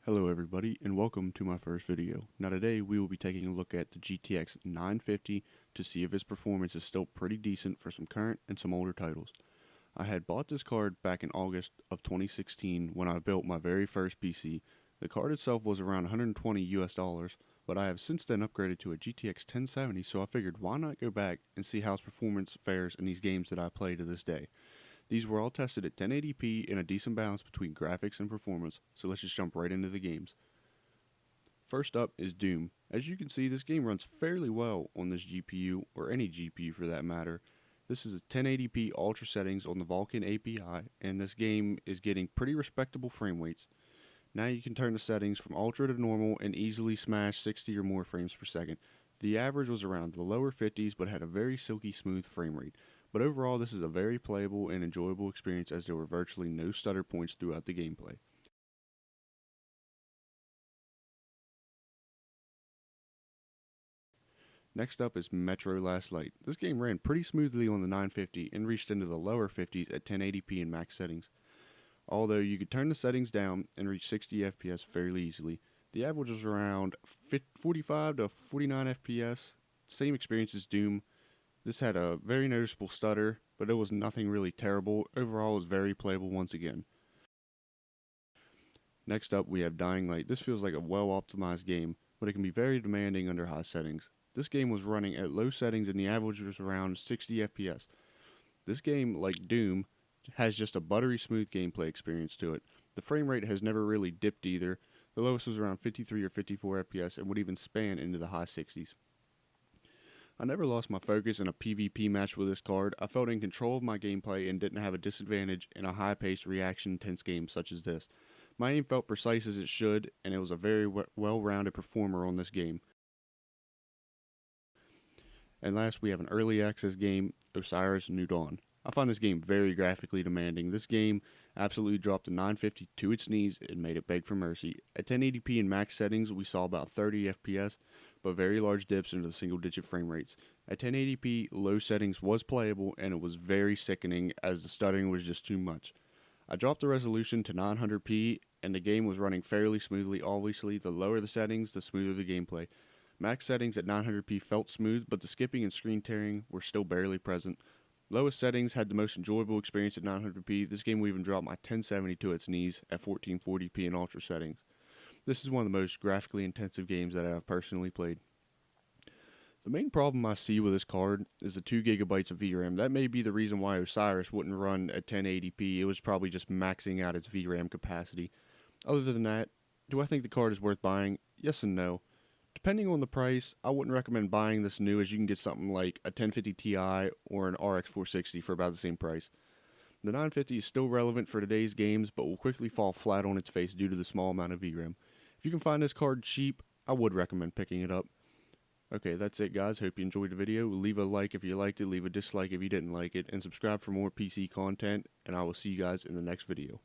Hello everybody and welcome to my first video. Now today we will be taking a look at the GTX 950 to see if its performance is still pretty decent for some current and some older titles. I had bought this card back in August of 2016 when I built my very first PC. The card itself was around $120 but I have since then upgraded to a GTX 1070, so I figured why not go back and see how its performance fares in these games that I play to this day. These were all tested at 1080p in a decent balance between graphics and performance, so let's just jump right into the games. First up is Doom. As you can see, this game runs fairly well on this GPU, or any GPU for that matter. This is a 1080p ultra settings on the Vulkan API, and this game is getting pretty respectable frame rates. Now you can turn the settings from ultra to normal and easily smash 60 or more frames per second. The average was around the lower 50s but had a very silky smooth frame rate. But overall, this is a very playable and enjoyable experience as there were virtually no stutter points throughout the gameplay. Next up is Metro Last Light. This game ran pretty smoothly on the 950 and reached into the lower 50s at 1080p in max settings. Although you could turn the settings down and reach 60 FPS fairly easily. The average was around 45 to 49 FPS. Same experience as Doom. This had a very noticeable stutter, but it was nothing really terrible. Overall, it was very playable once again. Next up, we have Dying Light. This feels like a well-optimized game, but it can be very demanding under high settings. This game was running at low settings and the average was around 60 FPS. This game, like Doom, has just a buttery smooth gameplay experience to it. The frame rate has never really dipped either. The lowest was around 53 or 54 FPS and would even span into the high 60s. I never lost my focus in a PvP match with this card. I felt in control of my gameplay and didn't have a disadvantage in a high-paced, reaction-intense game such as this. My aim felt precise as it should, and it was a very well-rounded performer on this game. And last, we have an early access game, Osiris New Dawn. I find this game very graphically demanding. This game absolutely dropped the 950 to its knees and made it beg for mercy. At 1080p in max settings, we saw about 30 FPS, but very large dips into the single-digit frame rates. At 1080p, low settings was playable, and it was very sickening as the stuttering was just too much. I dropped the resolution to 900p, and the game was running fairly smoothly. Obviously, the lower the settings, the smoother the gameplay. Max settings at 900p felt smooth, but the skipping and screen tearing were still barely present. Lowest settings had the most enjoyable experience at 900p. This game will even drop my 1070 to its knees at 1440p in ultra settings. This is one of the most graphically intensive games that I have personally played. The main problem I see with this card is the 2 GB of VRAM. That may be the reason why Osiris wouldn't run at 1080p. It was probably just maxing out its VRAM capacity. Other than that, do I think the card is worth buying? Yes and no. Depending on the price, I wouldn't recommend buying this new, as you can get something like a 1050 Ti or an RX 460 for about the same price. The 950 is still relevant for today's games, but will quickly fall flat on its face due to the small amount of VRAM. If you can find this card cheap, I would recommend picking it up. Okay, that's it guys. Hope you enjoyed the video. Leave a like if you liked it, leave a dislike if you didn't like it, and subscribe for more PC content, and I will see you guys in the next video.